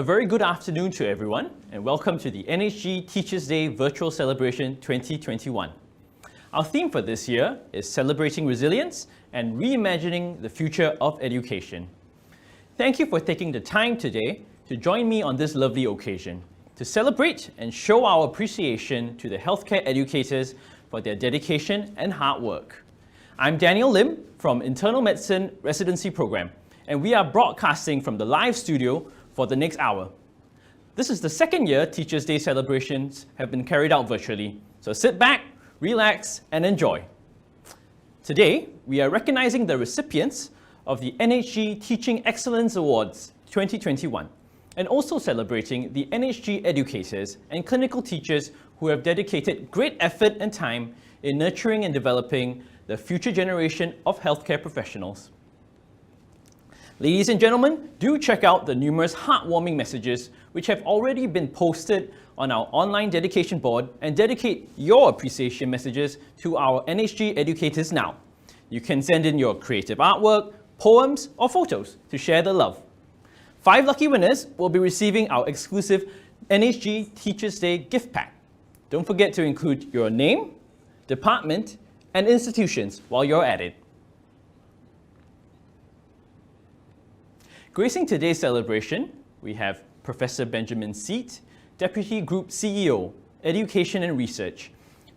A very good afternoon to everyone, and welcome to the NHG Teachers Day Virtual Celebration 2021. Our theme for this year is Celebrating Resilience and Reimagining the Future of Education. Thank you for taking the time today to join me on this lovely occasion, to celebrate and show our appreciation to the healthcare educators for their dedication and hard work. I'm Daniel Lim from Internal Medicine Residency Program, and we are broadcasting from the live studio for the next hour. This is the second year Teachers Day celebrations have been carried out virtually, so sit back, relax, and enjoy. Today, we are recognizing the recipients of the NHG Teaching Excellence Awards 2021, and also celebrating the NHG educators and clinical teachers who have dedicated great effort and time in nurturing and developing the future generation of healthcare professionals. Ladies and gentlemen, do check out the numerous heartwarming messages which have already been posted on our online dedication board and dedicate your appreciation messages to our NHG educators now. You can send in your creative artwork, poems, or photos to share the love. 5 lucky winners will be receiving our exclusive NHG Teachers Day gift pack. Don't forget to include your name, department, and institutions while you're at it. Gracing today's celebration, we have Professor Benjamin Seat, Deputy Group CEO, Education and Research,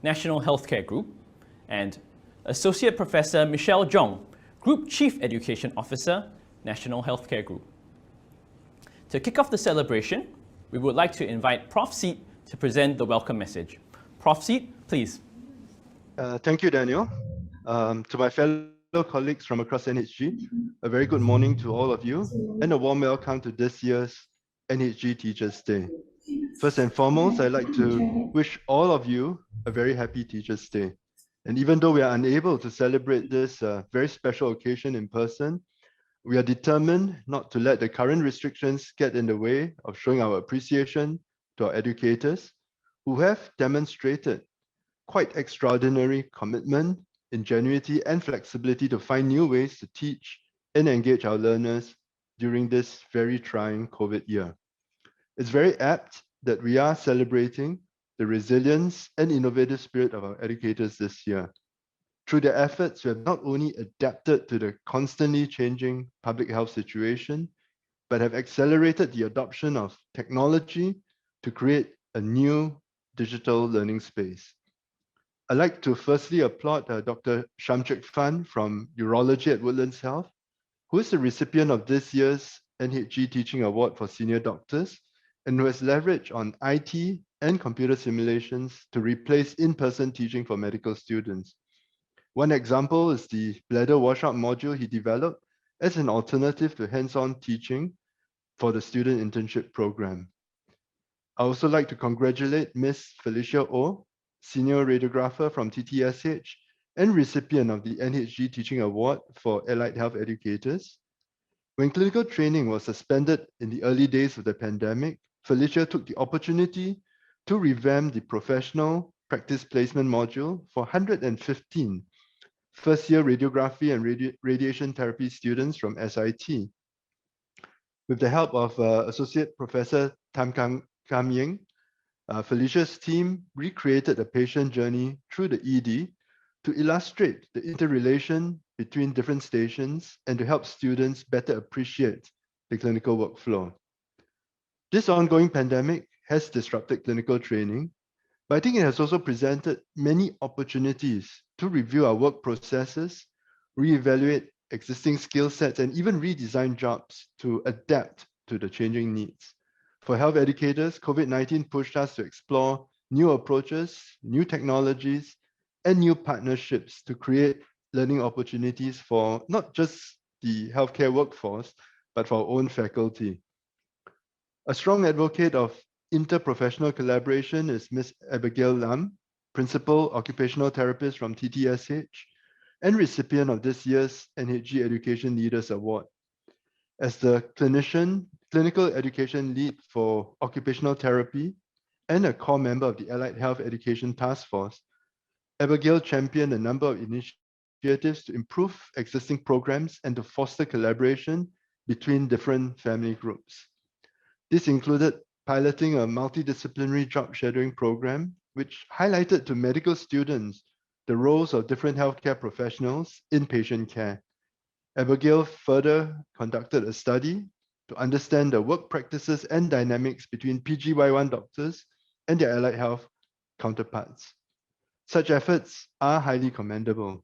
National Healthcare Group, and Associate Professor Michelle Jong, Group Chief Education Officer, National Healthcare Group. To kick off the celebration, we would like to invite Prof. Seat to present the welcome message. Prof. Seat, please. Thank you, Daniel. To my fellow colleagues from across NHG, a very good morning to all of you, and a warm welcome to this year's NHG Teachers Day. First and foremost, I'd like to wish all of you a very happy Teachers Day. And even though we are unable to celebrate this very special occasion in person, we are determined not to let the current restrictions get in the way of showing our appreciation to our educators who have demonstrated quite extraordinary commitment, ingenuity, and flexibility to find new ways to teach and engage our learners during this very trying COVID year. It's very apt that we are celebrating the resilience and innovative spirit of our educators this year. Through their efforts, we have not only adapted to the constantly changing public health situation, but have accelerated the adoption of technology to create a new digital learning space. I'd like to firstly applaud Dr. Shamchik Fan from Urology at Woodlands Health, who is the recipient of this year's NHG Teaching Award for Senior Doctors, and who has leveraged on IT and computer simulations to replace in-person teaching for medical students. One example is the bladder washout module he developed as an alternative to hands-on teaching for the student internship program. I also like to congratulate Ms. Felicia O, Senior Radiographer from TTSH and recipient of the NHG Teaching Award for Allied Health Educators. When clinical training was suspended in the early days of the pandemic, Felicia took the opportunity to revamp the professional practice placement module for 115 first-year radiography and radiation therapy students from SIT. With the help of Associate Professor Tam Kam Ying, Felicia's team recreated a patient journey through the ED to illustrate the interrelation between different stations and to help students better appreciate the clinical workflow. This ongoing pandemic has disrupted clinical training, but I think it has also presented many opportunities to review our work processes, reevaluate existing skill sets, and even redesign jobs to adapt to the changing needs. For health educators, COVID-19 pushed us to explore new approaches, new technologies, and new partnerships to create learning opportunities for not just the healthcare workforce, but for our own faculty. A strong advocate of interprofessional collaboration is Ms. Abigail Lam, Principal Occupational Therapist from TTSH, and recipient of this year's NHG Education Leaders Award. As the clinical education lead for occupational therapy and a core member of the Allied Health Education Task Force, Abigail championed a number of initiatives to improve existing programs and to foster collaboration between different family groups. This included piloting a multidisciplinary job shadowing program, which highlighted to medical students the roles of different healthcare professionals in patient care. Abigail further conducted a study to understand the work practices and dynamics between PGY1 doctors and their allied health counterparts. Such efforts are highly commendable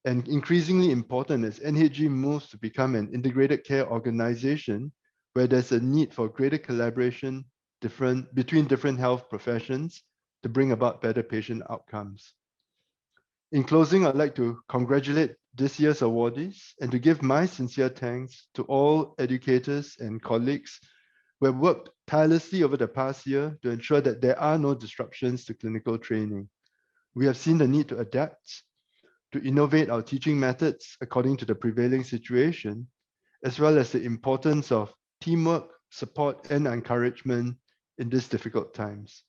and increasingly important as NHG moves to become an integrated care organization where there's a need for greater collaboration between different health professions to bring about better patient outcomes. In closing, I'd like to congratulate this year's awardees and to give my sincere thanks to all educators and colleagues who have worked tirelessly over the past year to ensure that there are no disruptions to clinical training. We have seen the need to adapt, to innovate our teaching methods according to the prevailing situation, as well as the importance of teamwork, support, and encouragement in these difficult times.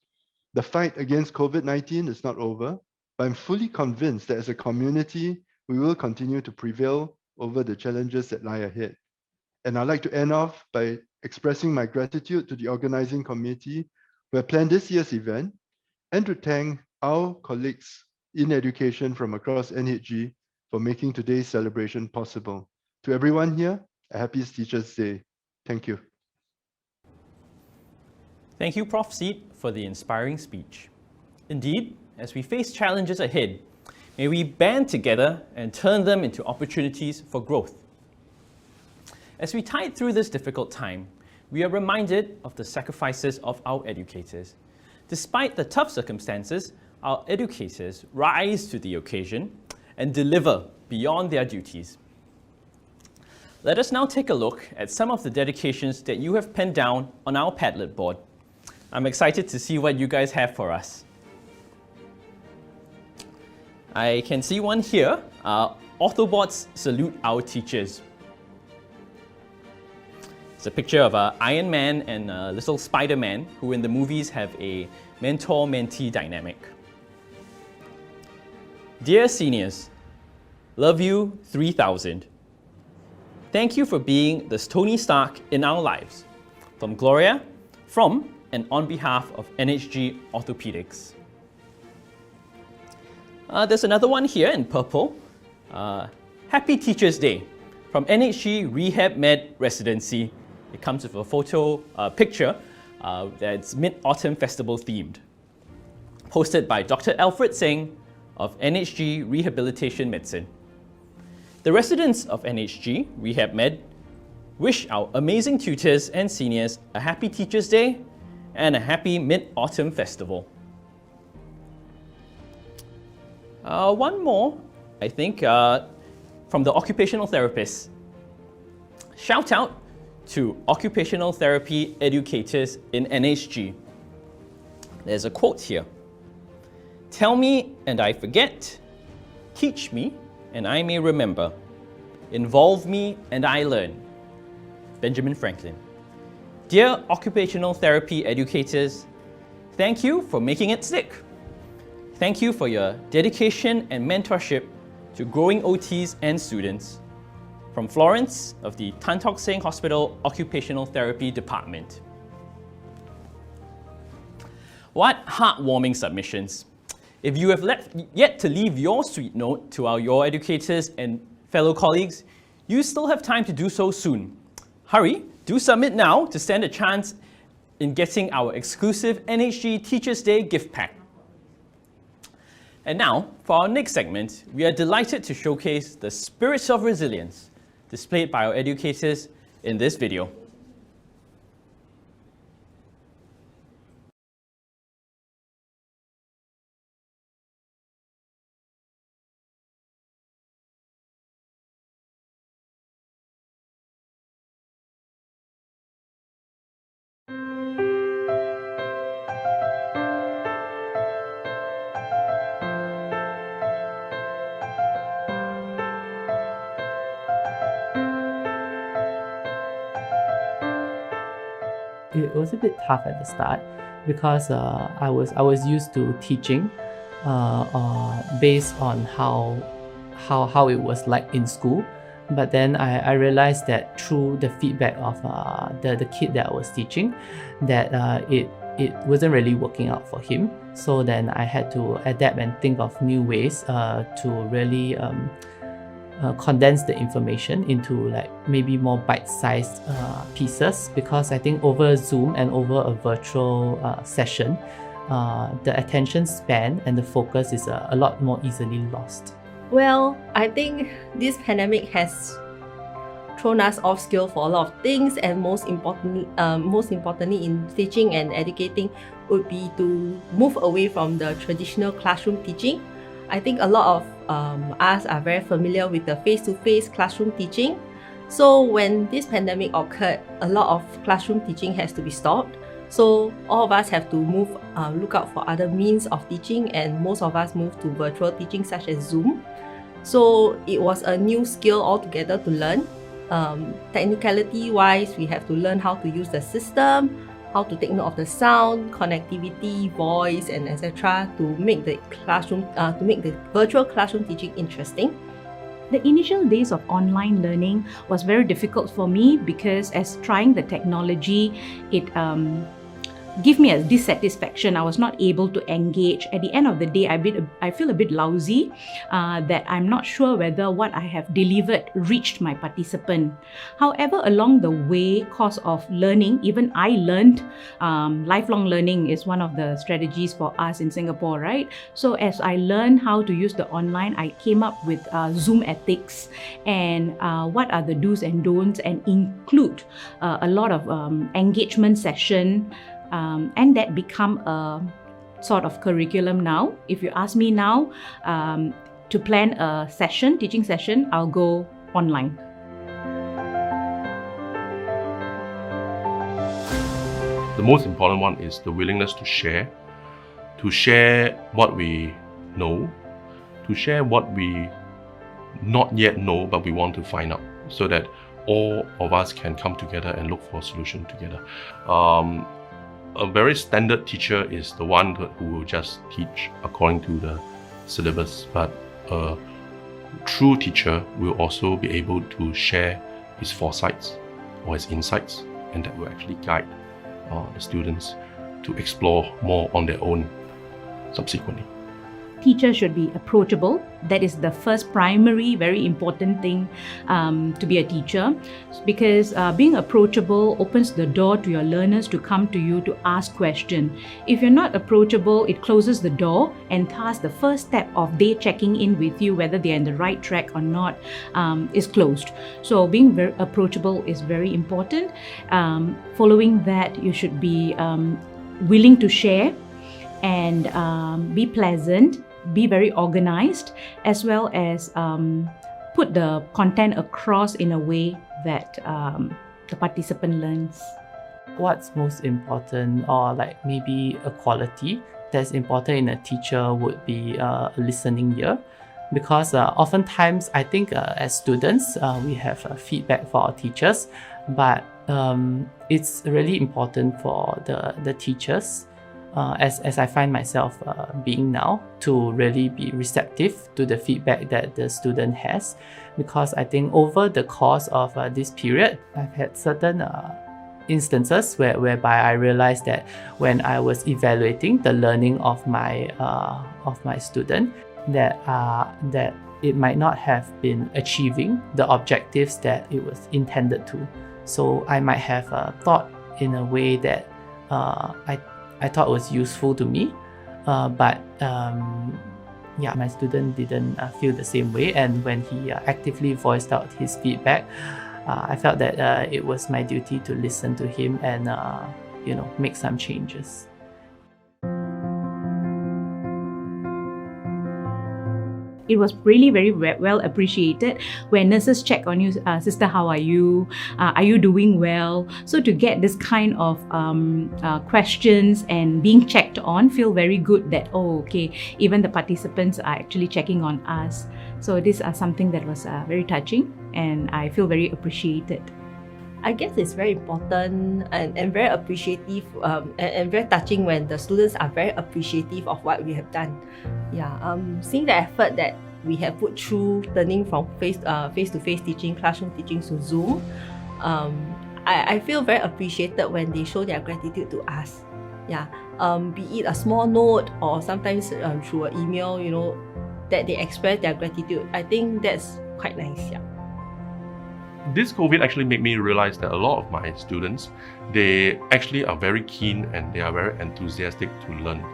The fight against COVID-19 is not over, but I'm fully convinced that as a community, we will continue to prevail over the challenges that lie ahead. And I'd like to end off by expressing my gratitude to the organizing committee who have planned this year's event, and to thank our colleagues in education from across NHG for making today's celebration possible. To everyone here, a happy Teachers' Day. Thank you. Thank you, Prof. Seet, for the inspiring speech. Indeed, as we face challenges ahead, may we band together and turn them into opportunities for growth. As we tide through this difficult time, we are reminded of the sacrifices of our educators. Despite the tough circumstances, our educators rise to the occasion and deliver beyond their duties. Let us now take a look at some of the dedications that you have penned down on our Padlet board. I'm excited to see what you guys have for us. I can see one here. Autobots salute our teachers. It's a picture of Iron Man and little Spider-Man, who in the movies have a mentor-mentee dynamic. Dear seniors, love you 3000. Thank you for being the Tony Stark in our lives. From Gloria, from and on behalf of NHG Orthopedics. There's another one here in purple. Happy Teachers' Day from NHG Rehab Med Residency. It comes with a photo picture that's Mid-Autumn Festival themed. Posted by Dr. Alfred Singh of NHG Rehabilitation Medicine. The residents of NHG Rehab Med wish our amazing tutors and seniors a happy Teachers' Day and a happy Mid-Autumn Festival. One more, I think, from the occupational therapists. Shout out to occupational therapy educators in NHG. There's a quote here. Tell me and I forget. Teach me and I may remember. Involve me and I learn. Benjamin Franklin. Dear occupational therapy educators, thank you for making it stick. Thank you for your dedication and mentorship to growing OTs and students. From Florence of the Tan Tock Seng Hospital Occupational Therapy Department. What heartwarming submissions. If you have yet to leave your sweet note to your educators and fellow colleagues, you still have time to do so soon. Hurry, do submit now to stand a chance in getting our exclusive NHG Teachers' Day gift pack. And now, for our next segment, we are delighted to showcase the spirits of resilience displayed by our educators in this video. It was a bit tough at the start because I was used to teaching based on how it was like in school, But then I realized that through the feedback of the kid that I was teaching, that it wasn't really working out for him. So then I had to adapt and think of new ways to really condense the information into like maybe more bite-sized pieces, because I think over Zoom and over a virtual session, the attention span and the focus is a lot more easily lost. Well, I think this pandemic has thrown us off scale for a lot of things, and most importantly in teaching and educating would be to move away from the traditional classroom teaching. I think a lot of us are very familiar with the face-to-face classroom teaching. So when this pandemic occurred, a lot of classroom teaching has to be stopped. So all of us have to look out for other means of teaching, and most of us moved to virtual teaching such as Zoom. So it was a new skill altogether to learn. Technicality-wise, we have to learn how to use the system, how to take note of the sound, connectivity, voice, and etc. to make the virtual classroom teaching interesting. The initial days of online learning was very difficult for me because as trying the technology, it gave me a dissatisfaction. I was not able to engage. At the end of the day, I feel a bit lousy that I'm not sure whether what I have delivered reached my participant. However, along the way, course of learning, even I learned. Lifelong learning is one of the strategies for us in Singapore, right? So as I learned how to use the online, I came up with Zoom ethics and what are the do's and don'ts, and include a lot of engagement session. And that become a sort of curriculum now. If you ask me now to plan a session, teaching session, I'll go online. The most important one is the willingness to share what we know, to share what we not yet know but we want to find out, so that all of us can come together and look for a solution together. A very standard teacher is the one who will just teach according to the syllabus, but a true teacher will also be able to share his foresights or his insights, and that will actually guide the students to explore more on their own subsequently. Teachers should be approachable. That is the first primary, very important thing to be a teacher, because being approachable opens the door to your learners to come to you to ask questions. If you're not approachable, it closes the door, and thus the first step of they checking in with you, whether they're in the right track or not, is closed. So being very approachable is very important. Following that, you should be willing to share and be pleasant, be very organized, as well as put the content across in a way that the participant learns. What's most important, or like maybe a quality that's important in a teacher, would be a listening ear. Because oftentimes I think as students we have feedback for our teachers, but it's really important for the teachers, as I find myself being now, to really be receptive to the feedback that the student has. Because I think over the course of this period, I've had certain instances whereby I realized that when I was evaluating the learning of my student, that it might not have been achieving the objectives that it was intended to. So I might have thought in a way that I thought was useful to me, but my student didn't feel the same way. And when he actively voiced out his feedback, I felt that it was my duty to listen to him and make some changes. It was really very well appreciated when nurses check on you, sister, how are you? Are you doing well? So to get this kind of questions and being checked on, feel very good that, oh, okay, even the participants are actually checking on us. So this is something that was very touching, and I feel very appreciated. I guess it's very important and very appreciative and very touching when the students are very appreciative of what we have done. Yeah, seeing the effort that we have put through turning from face-to-face teaching, classroom teaching to Zoom. I feel very appreciated when they show their gratitude to us. Yeah, be it a small note or sometimes through an email, you know, that they express their gratitude. I think that's quite nice. Yeah. This COVID actually made me realize that a lot of my students, they actually are very keen and they are very enthusiastic to learn.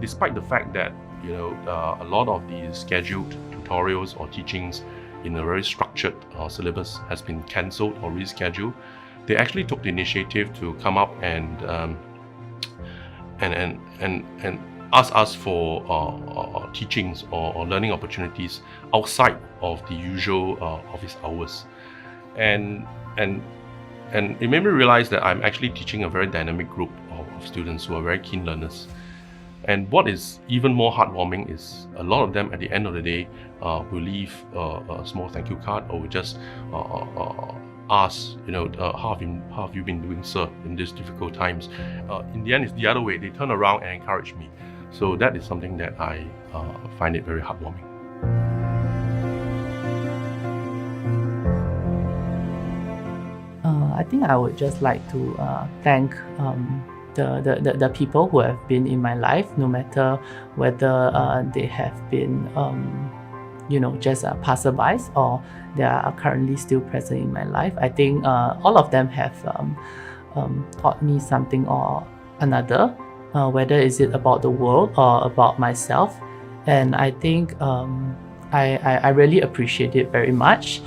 Despite the fact that, you know, a lot of the scheduled tutorials or teachings in a very structured syllabus has been cancelled or rescheduled, they actually took the initiative to come up and ask us for teachings or learning opportunities outside of the usual office hours. And it made me realize that I'm actually teaching a very dynamic group of students who are very keen learners. And what is even more heartwarming is a lot of them at the end of the day will leave a small thank you card or will just ask, you know, how have you been doing, sir, in these difficult times? In the end, it's the other way. They turn around and encourage me. So that is something that I find it very heartwarming. I think I would just like to thank the people who have been in my life, no matter whether they have been, you know, just passerbys or they are currently still present in my life. I think all of them have taught me something or another, whether is it about the world or about myself. And I think I really appreciate it very much.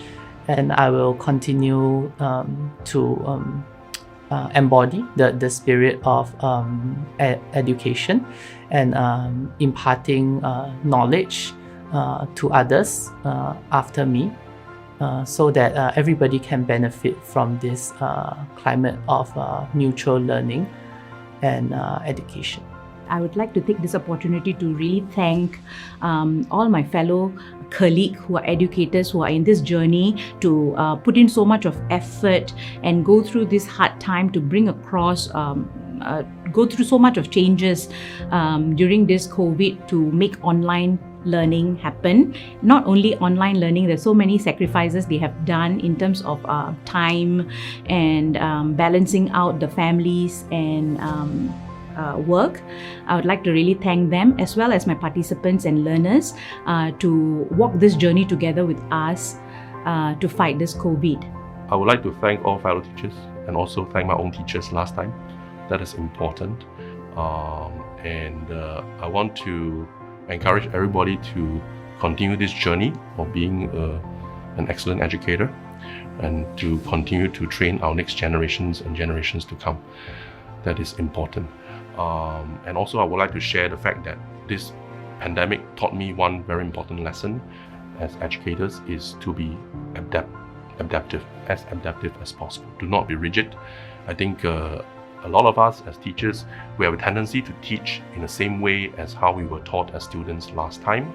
And I will continue to embody the spirit of education and imparting knowledge to others after me, so that everybody can benefit from this climate of mutual learning and education. I would like to take this opportunity to really thank all my fellow colleagues who are educators who are in this journey to put in so much of effort and go through this hard time to bring across go through so much of changes during this COVID to make online learning happen. Not only online learning, there's so many sacrifices they have done in terms of time and balancing out the families and work. I would like to really thank them as well as my participants and learners to walk this journey together with us to fight this COVID. I would like to thank all fellow teachers and also thank my own teachers last time. That is important. And I want to encourage everybody to continue this journey of being an excellent educator and to continue to train our next generations and generations to come. That is important. And also I would like to share the fact that this pandemic taught me one very important lesson as educators is to be adaptive as possible. Do not be rigid. I think a lot of us as teachers, we have a tendency to teach in the same way as how we were taught as students last time.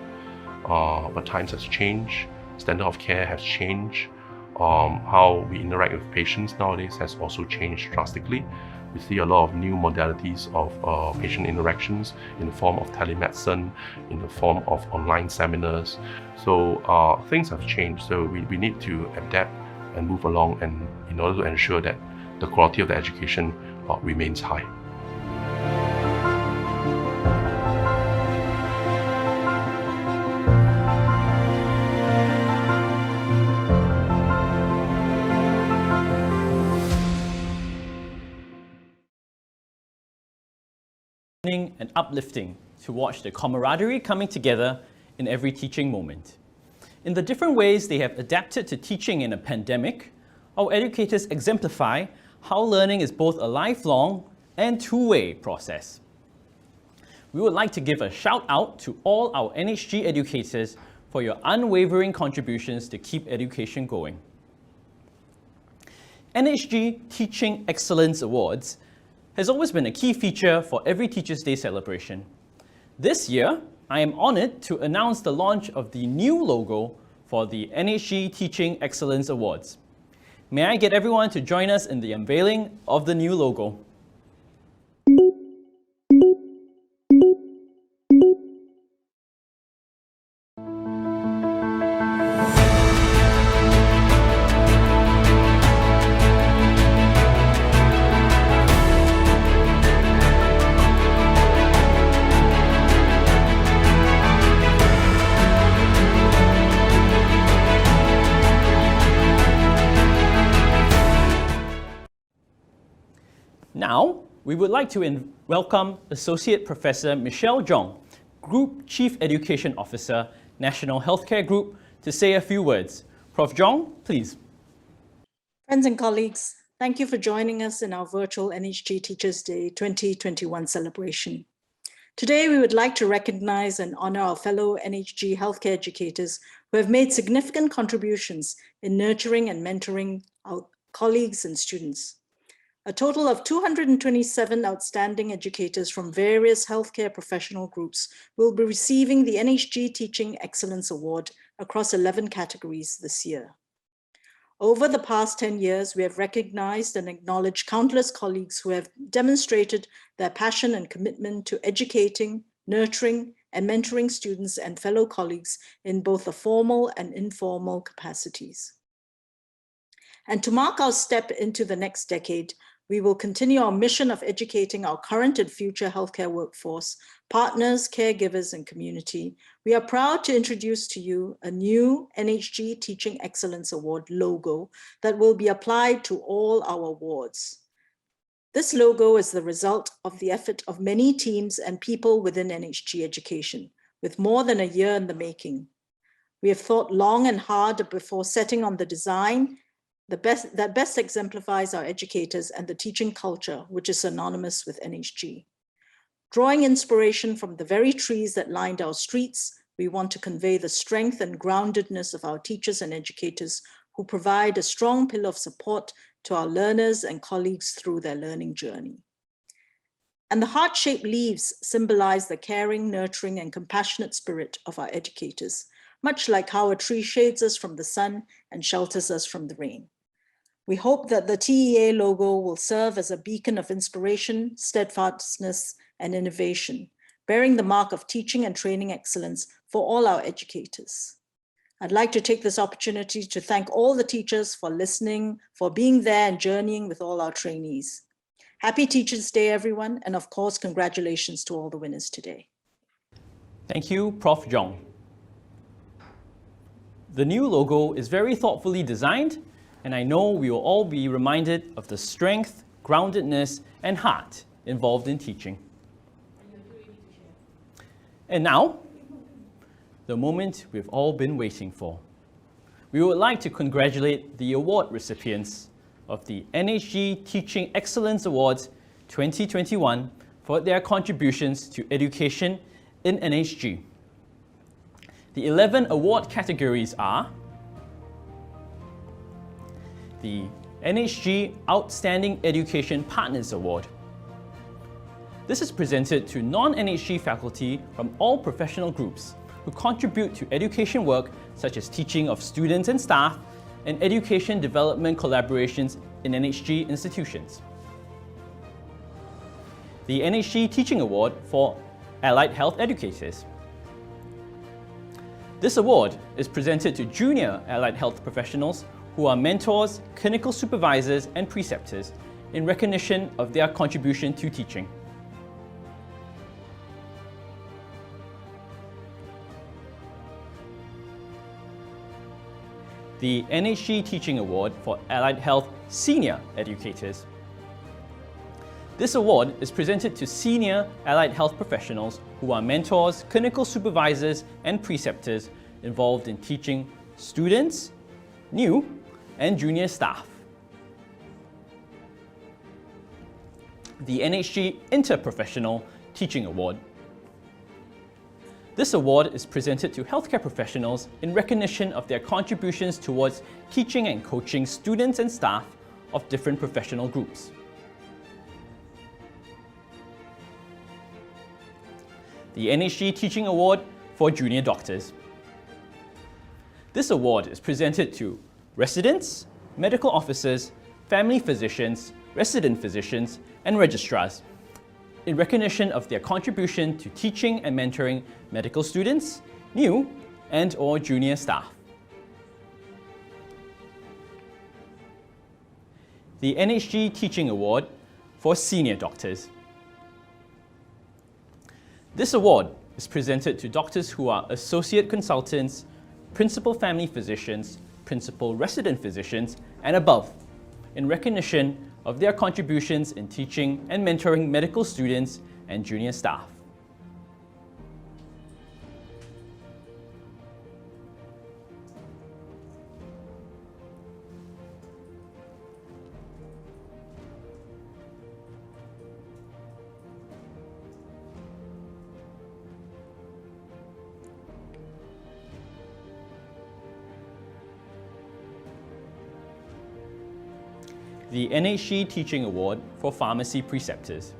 But times has changed, standard of care has changed, how we interact with patients nowadays has also changed drastically. We see a lot of new modalities of patient interactions in the form of telemedicine, in the form of online seminars. So things have changed, so we need to adapt and move along, and in order to ensure that the quality of the education remains high. And uplifting to watch the camaraderie coming together in every teaching moment. In the different ways they have adapted to teaching in a pandemic, our educators exemplify how learning is both a lifelong and two-way process. We would like to give a shout out to all our NHG educators for your unwavering contributions to keep education going. NHG Teaching Excellence Awards has always been a key feature for every Teachers' Day celebration. This year, I am honored to announce the launch of the new logo for the NHG Teaching Excellence Awards. May I get everyone to join us in the unveiling of the new logo? we would like to welcome Associate Professor Michelle Zhong, Group Chief Education Officer, National Healthcare Group, to say a few words. Prof. Zhong, please. Friends and colleagues, thank you for joining us in our virtual NHG Teachers Day 2021 celebration. Today, we would like to recognize and honor our fellow NHG healthcare educators who have made significant contributions in nurturing and mentoring our colleagues and students. A total of 227 outstanding educators from various healthcare professional groups will be receiving the NHG Teaching Excellence Award across 11 categories this year. Over the past 10 years, we have recognized and acknowledged countless colleagues who have demonstrated their passion and commitment to educating, nurturing, and mentoring students and fellow colleagues in both the formal and informal capacities. And to mark our step into the next decade, we will continue our mission of educating our current and future healthcare workforce, partners, caregivers, and community. We are proud to introduce to you a new NHG Teaching Excellence Award logo that will be applied to all our awards. This logo is the result of the effort of many teams and people within NHG Education, with more than a year in the making. We have thought long and hard before setting on the design that best exemplifies our educators and the teaching culture, which is synonymous with NHG. Drawing inspiration from the very trees that lined our streets, we want to convey the strength and groundedness of our teachers and educators who provide a strong pillar of support to our learners and colleagues through their learning journey. And the heart-shaped leaves symbolize the caring, nurturing, and compassionate spirit of our educators, much like how a tree shades us from the sun and shelters us from the rain. We hope that the TEA logo will serve as a beacon of inspiration, steadfastness, and innovation, bearing the mark of teaching and training excellence for all our educators. I'd like to take this opportunity to thank all the teachers for listening, for being there and journeying with all our trainees. Happy Teachers Day, everyone, and of course, congratulations to all the winners today. Thank you, Prof. Zhong. The new logo is very thoughtfully designed, and I know we will all be reminded of the strength, groundedness, and heart involved in teaching. And now, the moment we've all been waiting for. We would like to congratulate the award recipients of the NHG Teaching Excellence Awards 2021 for their contributions to education in NHG. The 11 award categories are the NHG Outstanding Education Partners Award. This is presented to non-NHG faculty from all professional groups who contribute to education work such as teaching of students and staff and education development collaborations in NHG institutions. The NHG Teaching Award for Allied Health Educators. This award is presented to junior allied health professionals who are mentors, clinical supervisors, and preceptors in recognition of their contribution to teaching. The NHG Teaching Award for Allied Health Senior Educators. This award is presented to senior allied health professionals who are mentors, clinical supervisors, and preceptors involved in teaching students, new, and junior staff. The NHG Interprofessional Teaching Award. This award is presented to healthcare professionals in recognition of their contributions towards teaching and coaching students and staff of different professional groups. The NHG Teaching Award for Junior Doctors. This award is presented to residents, medical officers, family physicians, resident physicians, and registrars in recognition of their contribution to teaching and mentoring medical students, new and/or junior staff. The NHG Teaching Award for Senior Doctors. This award is presented to doctors who are associate consultants, principal family physicians, principal resident physicians, and above, in recognition of their contributions in teaching and mentoring medical students and junior staff. The NHG Teaching Award for Pharmacy Preceptors.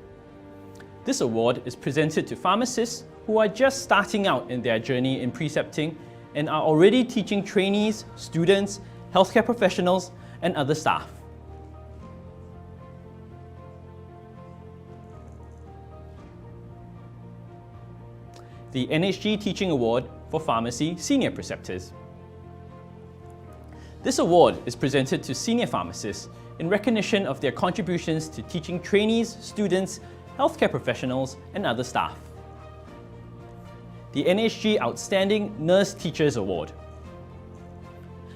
This award is presented to pharmacists who are just starting out in their journey in precepting and are already teaching trainees, students, healthcare professionals, and other staff. The NHG Teaching Award for Pharmacy Senior Preceptors. This award is presented to senior pharmacists in recognition of their contributions to teaching trainees, students, healthcare professionals, and other staff. The NHG Outstanding Nurse Teachers Award.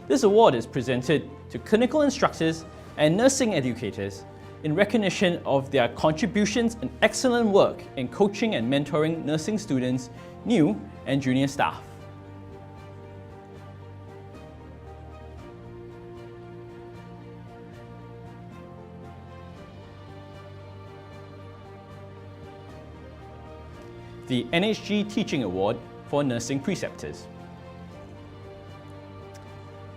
This award is presented to clinical instructors and nursing educators in recognition of their contributions and excellent work in coaching and mentoring nursing students, new and junior staff. The NHG Teaching Award for Nursing Preceptors.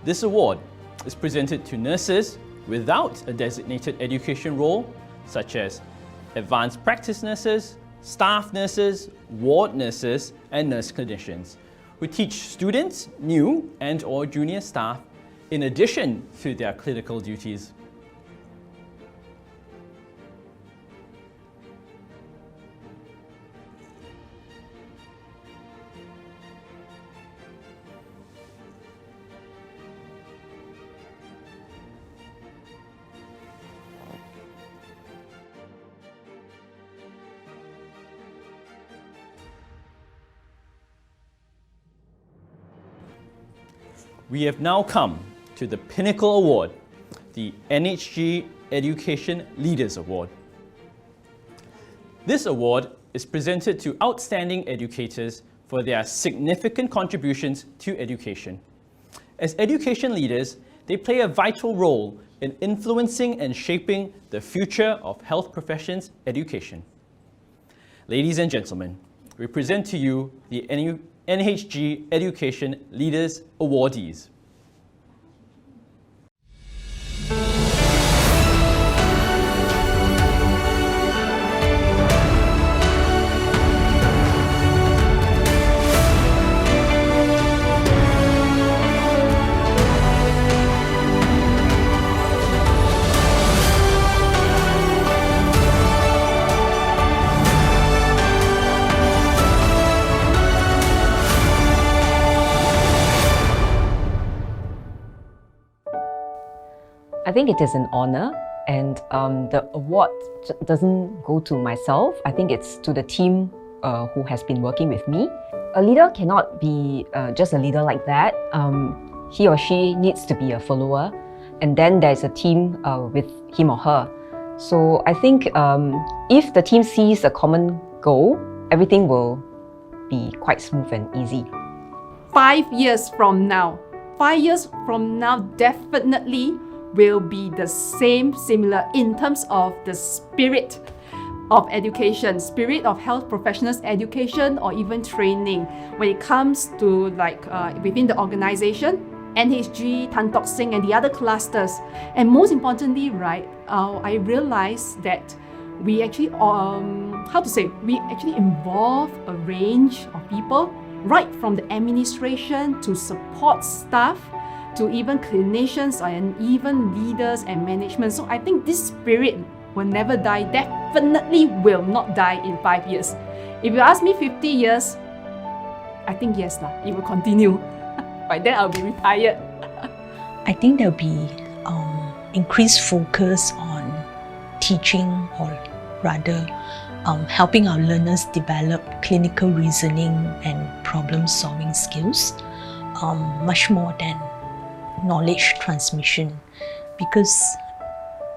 This award is presented to nurses without a designated education role, such as advanced practice nurses, staff nurses, ward nurses, and nurse clinicians, who teach students, new and/or junior staff, in addition to their clinical duties. We have now come to the pinnacle award, the NHG Education Leaders Award. This award is presented to outstanding educators for their significant contributions to education. As education leaders, they play a vital role in influencing and shaping the future of health professions education. Ladies and gentlemen, we present to you the NHG Education Leaders Awardees. I think it is an honor, and the award doesn't go to myself. I think it's to the team who has been working with me. A leader cannot be just a leader like that. He or she needs to be a follower, and then there's a team with him or her. So I think if the team sees a common goal, everything will be quite smooth and easy. 5 years from now, definitely will be the similar in terms of the spirit of education, spirit of health professionals education, or even training. When it comes to within the organization, NHG, Tan Tock Seng, and the other clusters. And most importantly, I realized that we actually, we actually involve a range of people, right from the administration to support staff, to even clinicians and even leaders and management. So I think this spirit will never die, definitely will not die in 5 years. If you ask me 50 years, I think yes, it will continue. By then I'll be retired. I think there'll be increased focus on teaching, or rather helping our learners develop clinical reasoning and problem-solving skills, much more than knowledge transmission, because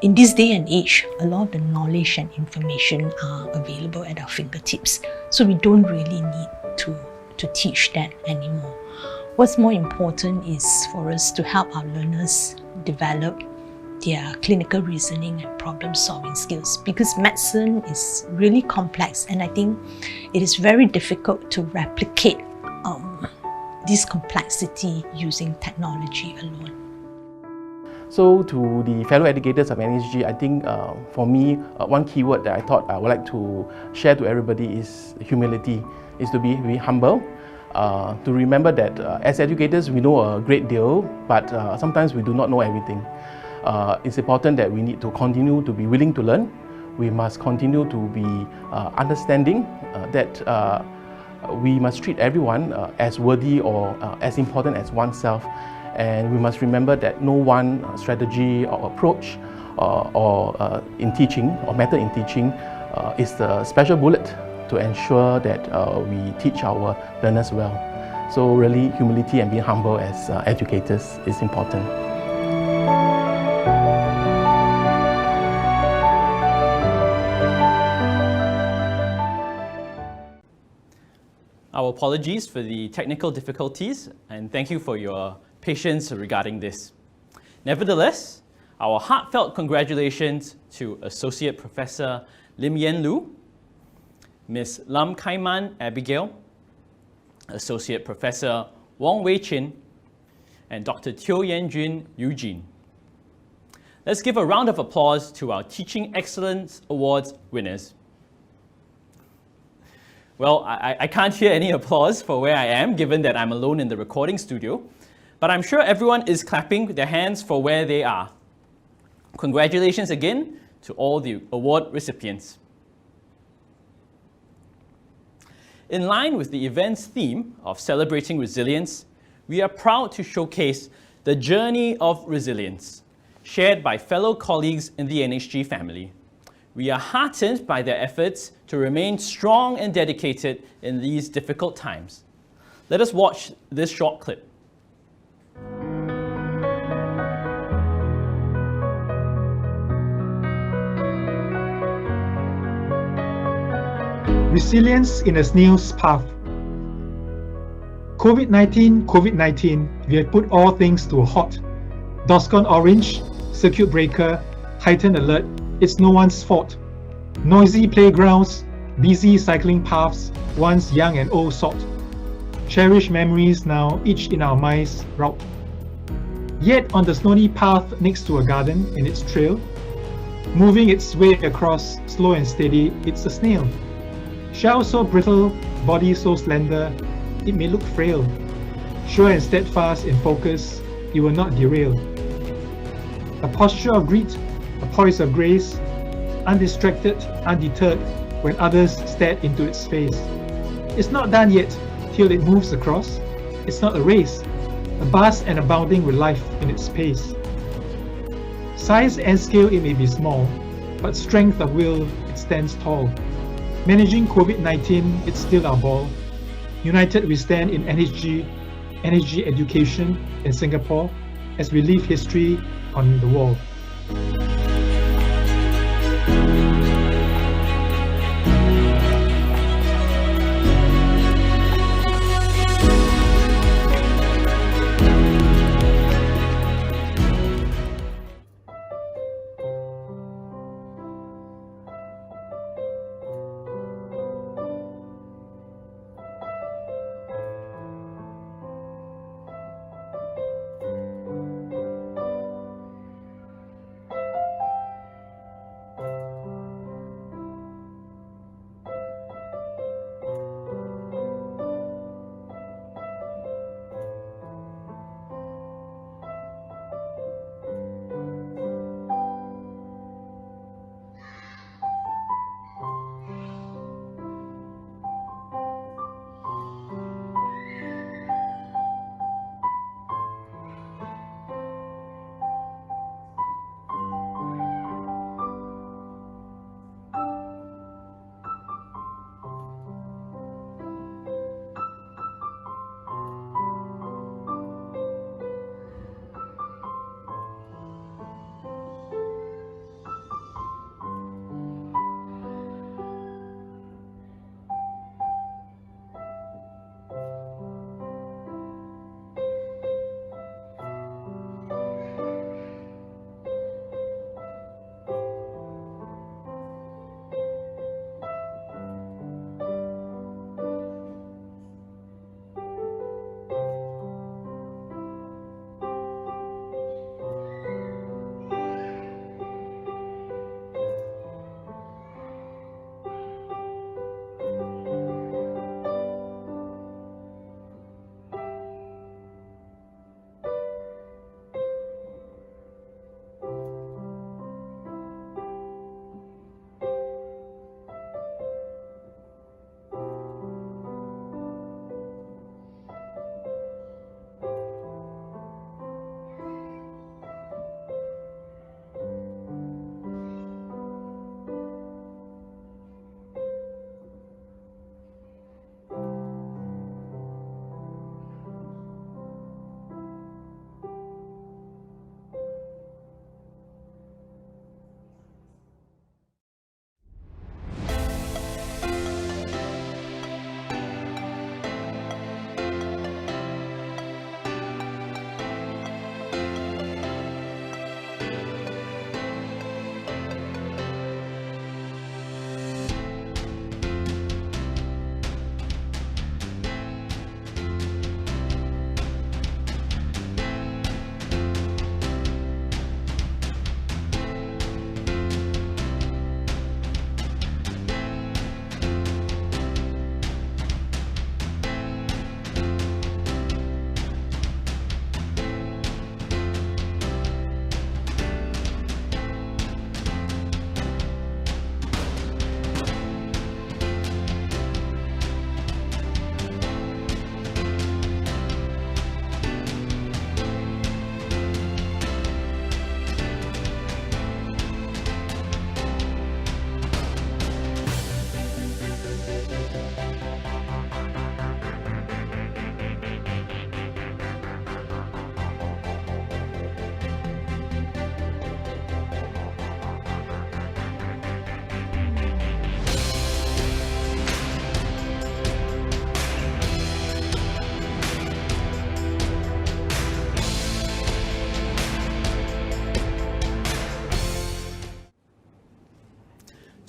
in this day and age, a lot of the knowledge and information are available at our fingertips. So we don't really need to teach that anymore. What's more important is for us to help our learners develop their clinical reasoning and problem-solving skills, because medicine is really complex, and I think it is very difficult to replicate this complexity using technology alone. So to the fellow educators of NHG, I think for me, one keyword that I thought I would like to share to everybody is humility, is to be humble, to remember that as educators we know a great deal, but sometimes we do not know everything. It's important that we need to continue to be willing to learn. We must continue to be understanding that we must treat everyone as worthy or as important as oneself. And we must remember that no one strategy or approach or in teaching or method in teaching is the special bullet to ensure that we teach our learners well. So really, humility and being humble as educators is important. Our apologies for the technical difficulties, and thank you for your patience regarding this. Nevertheless, our heartfelt congratulations to Associate Professor Lim Yen Lu, Ms. Lam Kaiman Abigail, Associate Professor Wong Wei Chin, and Dr. Teo Yen Jun Eugene. Let's give a round of applause to our Teaching Excellence Awards winners. Well, I can't hear any applause for where I am, given that I'm alone in the recording studio, but I'm sure everyone is clapping their hands for where they are. Congratulations again to all the award recipients. In line with the event's theme of celebrating resilience, we are proud to showcase the journey of resilience shared by fellow colleagues in the NHG family. We are heartened by their efforts to remain strong and dedicated in these difficult times. Let us watch this short clip. Resilience in a snail's path. COVID-19, we have put all things to a halt. DOSCON orange, circuit breaker, heightened alert, it's no one's fault. Noisy playgrounds, busy cycling paths, once young and old sought. Cherished memories now, each in our minds route. Yet on the snowy path next to a garden in its trail, moving its way across, slow and steady, it's a snail. Shell so brittle, body so slender, it may look frail. Sure and steadfast in focus, it will not derail. A posture of greed, a poise of grace, undistracted, undeterred when others stared into its face. It's not done yet till it moves across. It's not a race, a vast and abounding with life in its pace. Size and scale it may be small, but strength of will it stands tall. Managing COVID-19, it's still our ball. United we stand in NHG education in Singapore as we leave history on the wall.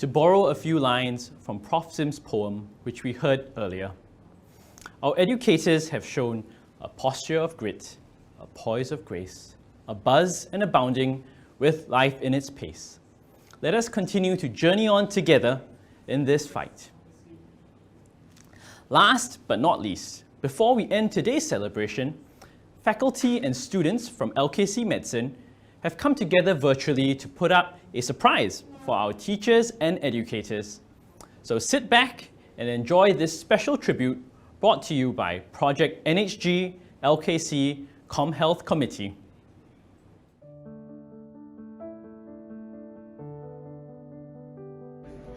to borrow a few lines from Prof. Sim's poem, which we heard earlier. Our educators have shown a posture of grit, a poise of grace, a buzz and a bounding with life in its pace. Let us continue to journey on together in this fight. Last but not least, before we end today's celebration, faculty and students from LKC Medicine have come together virtually to put up a surprise for our teachers and educators. So sit back and enjoy this special tribute brought to you by Project NHG LKC ComHealth Committee.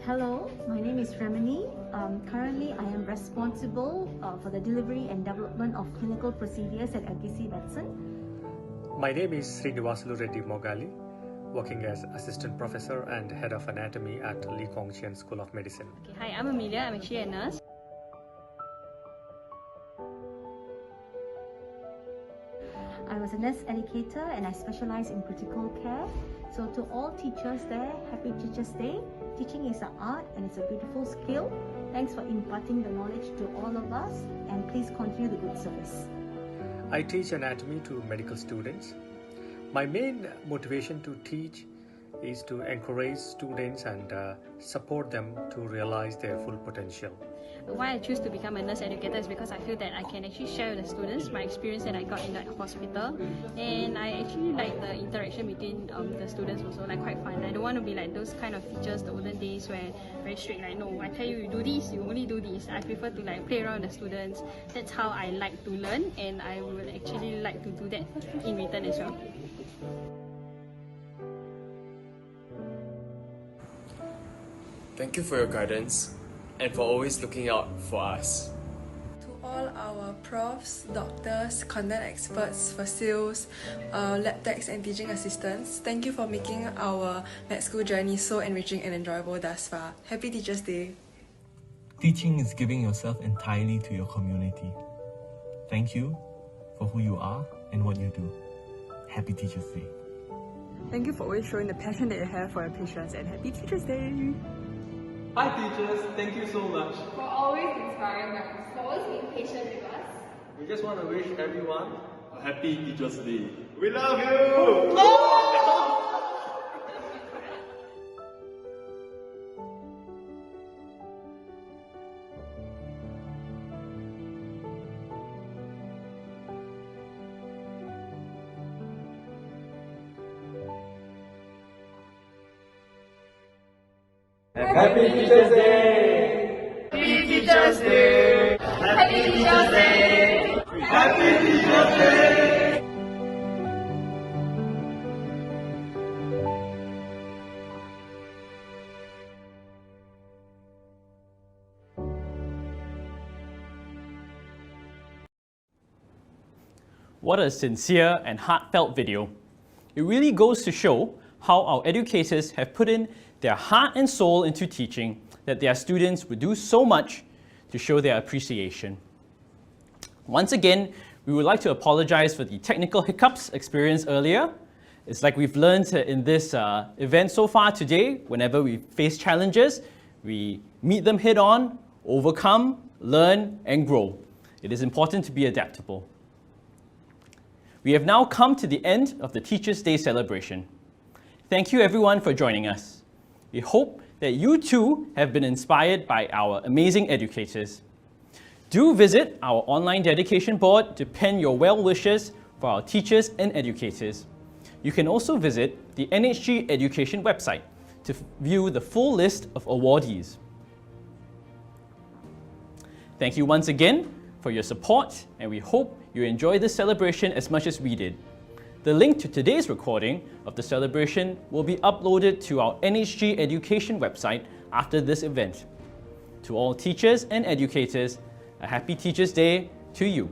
Hello, my name is Remini. Currently, I am responsible for the delivery and development of clinical procedures at LKC Medicine. My name is Srinivasalu Reddy Mogali, working as Assistant Professor and Head of Anatomy at Lee Kong Chian School of Medicine. Okay, hi, I'm Amelia. I'm actually a nurse. I was a nurse educator and I specialize in critical care. So to all teachers there, happy Teachers Day. Teaching is an art and it's a beautiful skill. Thanks for imparting the knowledge to all of us and please continue the good service. I teach anatomy to medical students. My main motivation to teach is to encourage students and support them to realize their full potential. Why I choose to become a nurse educator is because I feel that I can actually share with the students my experience that I got in that hospital, and I actually like the interaction between the students also, like quite fun. I don't want to be like those kind of teachers the olden days where very strict, like no, I tell you, you do this, you only do this. I prefer to like play around with the students. That's how I like to learn, and I would actually like to do that in return as well. Thank you for your guidance and for always looking out for us. To all our profs, doctors, content experts for sales, lab techs and teaching assistants, thank you for making our med school journey so enriching and enjoyable thus far. Happy Teachers Day! Teaching is giving yourself entirely to your community. Thank you for who you are and what you do. Happy Teachers Day! Thank you for always showing the passion that you have for your patients, and Happy Teachers Day! Hi teachers, thank you so much. For always inspiring us, for always being patient with us. We just want to wish everyone a happy Teachers Day. We love you! Happy Teachers Day! Happy Teachers Day! Happy Teachers Day! Happy Teachers Day! What a sincere and heartfelt video. It really goes to show how our educators have put in their heart and soul into teaching, that their students would do so much to show their appreciation. Once again, we would like to apologize for the technical hiccups experienced earlier. It's like we've learned in this event so far today, whenever we face challenges, we meet them head on, overcome, learn, and grow. It is important to be adaptable. We have now come to the end of the Teachers' Day celebration. Thank you everyone for joining us. We hope that you too have been inspired by our amazing educators. Do visit our online dedication board to pen your well wishes for our teachers and educators. You can also visit the NHG Education website to view the full list of awardees. Thank you once again for your support, and we hope you enjoy this celebration as much as we did. The link to today's recording of the celebration will be uploaded to our NHG Education website after this event. To all teachers and educators, a happy Teachers Day to you.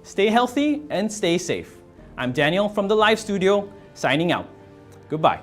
Stay healthy and stay safe. I'm Daniel from the live studio, signing out. Goodbye.